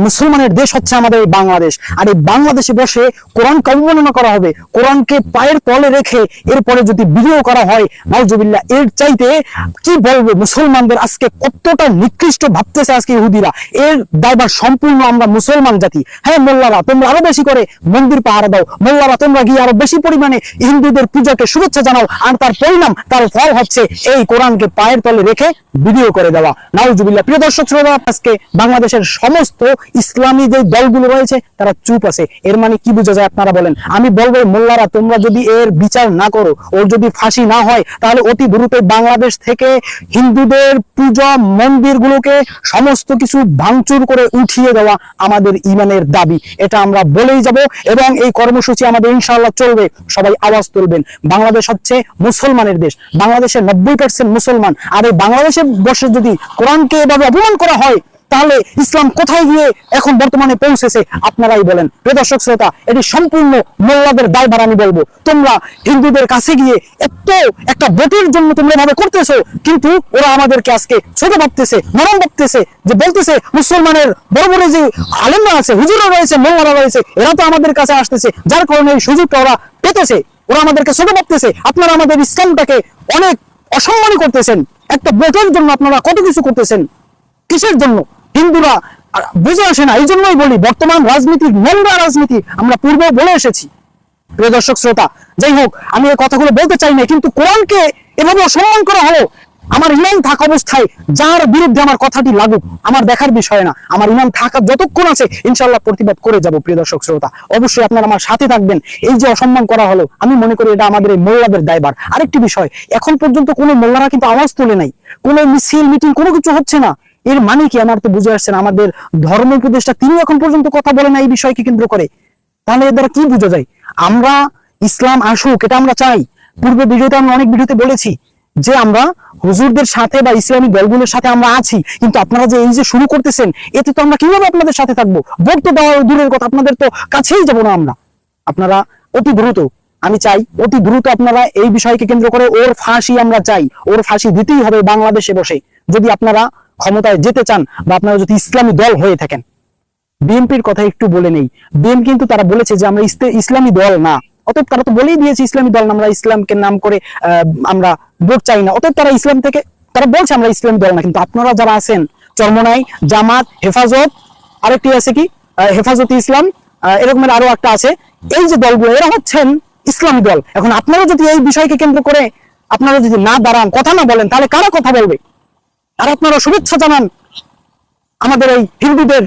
মুসলমানের দেশ হচ্ছে আমাদের এই বাংলাদেশ। আর এই বাংলাদেশে বসে কোরআনকে অবমাননা করা হবে, কোরআনকে পায়ের তলে রেখে এরপরে যদি ভিডিও করা হয়, নাউজুবিল্লাহ, এর চাইতে কি বলবো মুসলমানদের আজকে কতটা নিকৃষ্ট ভাবতেছে আজকে ইহুদিরা। এর দায়ভার সম্পূর্ণ আমরা মুসলমান জাতি। হ্যাঁ মোল্লারা, তোমরা আরো বেশি করে মন্দির পাহারা দাও, মোল্লারা তোমরা গিয়ে আরো বেশি পরিমাণে হিন্দুদের পূজাকে শুভেচ্ছা জানাও, আর তার পরিণাম, তার ফল হচ্ছে এই কোরআনকে পায়ের তলে রেখে ভিডিও করে দেওয়া। নাউজুবিল্লাহ। প্রিয় দর্শক শ্রোতা, আজকে বাংলাদেশের সমস্ত ইসলামী যে দলগুলো রয়েছে তারা চুপ আছে। এর মানে কি বোঝা যায় আপনারা বলেন? আমি বলবো মোল্লারা, তোমরা যদি এর বিচার না করো, ওর যদি ফাঁসি না হয়, তাহলে অতি দ্রুত বাংলাদেশ থেকে হিন্দুদের পূজা মন্দিরগুলোকে সমস্ত কিছু ভাঙচুর করে উঠিয়ে দেওয়া আমাদের ইমানের দাবি। এটা আমরা বলেই যাব এবং এই কর্মসূচি আমাদের ইনশাআল্লাহ চলবে। সবাই আওয়াজ তুলবেন। বাংলাদেশ হচ্ছে মুসলমানের দেশ, বাংলাদেশের 90% মুসলমান। আর এই বাংলাদেশে বসে যদি কোরআনকে এভাবে অপমান করা হয়, তাহলে ইসলাম কোথায় গিয়ে এখন বর্তমানে পৌঁছেছে আপনারাই বলেন। প্রিয় দর্শক শ্রোতা, এটি সম্পূর্ণ মোল্লাদের দায়ভার। আমি বলবো, তোমরা হিন্দুদের কাছে গিয়ে এত একটা ভোটের জন্য তোমরা এভাবে করতেছো, কিন্তু ওরা আমাদেরকে আজকে ছোট ভাবতেছে, নরম ভাবতেছে, যে বলতেছে মুসলমানের বড় বড় যে আলেমরা আছে, হুজুররা রয়েছে, মোল্লারা রয়েছে, এরা তো আমাদের কাছে আসতেছে, যার কারণে এই সুযোগটা ওরা পেতেছে, ওরা আমাদেরকে ছোট ভাবতেছে। আপনারা আমাদের ইসলামটাকে অনেক অসম্মানই করতেছেন। একটা ভোটের জন্য আপনারা কত কিছু করতেছেন, কিসের জন্য? হিন্দুরা বুঝে আসে না। এই জন্যই বলি, বর্তমান রাজনীতি নোংরা রাজনীতি, আমরা পূর্বে বলে এসেছি। প্রিয় দর্শক শ্রোতা, যাই হোক, আমি এই কথাগুলো বলতে চাই না, কিন্তু কোরআনকে এভাবে অসম্মান করা হলো। আমার ইমান থাকা অবস্থায় যার বিরুদ্ধে আমার কথাটি লাগুক, আমার দেখার বিষয় না। আমার ইমান থাকা যতক্ষণ আছে ইনশাআল্লাহ প্রতিবাদ করে যাব। প্রিয় দর্শক শ্রোতা, অবশ্যই আপনারা আমার সাথে থাকবেন। এই যে অসম্মান করা হলো, আমি মনে করি এটা আমাদের এই মোল্লাদের দায়ভার। আরেকটি বিষয়, এখন পর্যন্ত কোনো মোল্লারা কিন্তু আওয়াজ তোলে নাই, কোনো মিছিল মিটিং কোনো কিছু হচ্ছে না। এর মানে কি? আমার তো বুঝে আসছে না, আমাদের ধর্ম উপদেষ্টা তিনি এখন পর্যন্ত কথা বলে না এই বিষয়কে কেন্দ্র করে। তাহলে এর দ্বারা কি বোঝা যায়? আমরা ইসলাম আসুক, এটা আমরা চাই। পূর্বে ভিডিওতে আমরা অনেক ভিডিওতে বলেছি যে আমরা হুজুরদের সাথে বা ইসলামী দলগুলোর সাথে আমরা আছি, কিন্তু আপনারা যে এই যে শুরু করতেছেন, এতে তো আমরা কিভাবে আপনাদের সাথে থাকবো? ভোট তো দেওয়া দূরের কথা, আপনাদের তো কাছেই যাবো না আমরা। আপনারা অতি দ্রুত, আমি চাই অতি দ্রুত আপনারা এই বিষয়কে কেন্দ্র করে ওর ফাঁসি আমরা চাই, ওর ফাঁসি দিতেই হবে বাংলাদেশে বসে, যদি আপনারা ক্ষমতায় যেতে চান বা আপনারা যদি ইসলামী দল হয়ে থাকেন। বিএনপির কথা একটু বলে নেই। বিএনপি কিন্তু তারা বলেছে যে আমরা ইসলামী দল না, অতএব তারা তো বলেই দিয়েছে ইসলামী দল না, আমরা ইসলামকে নাম করে আমরা ভোট চাই না। অতএব তারা ইসলাম থেকে তারা বলছে আমরা ইসলামী দল না। কিন্তু আপনারা যারা আছেন, চরমনাই, জামাত, হেফাজত, আরেকটি আছে কি হেফাজতে ইসলাম, এরকমের আরো একটা আছে, এই যে দলগুলো, এরা হচ্ছেন ইসলামী দল। এখন আপনারা যদি এই বিষয়কে কেন্দ্র করে আপনারা যদি না দাঁড়ান, কথা না বলেন, তাহলে কারা কথা বলবে? আর আপনারা শুভেচ্ছা জানান আমাদের এই হিন্দুদের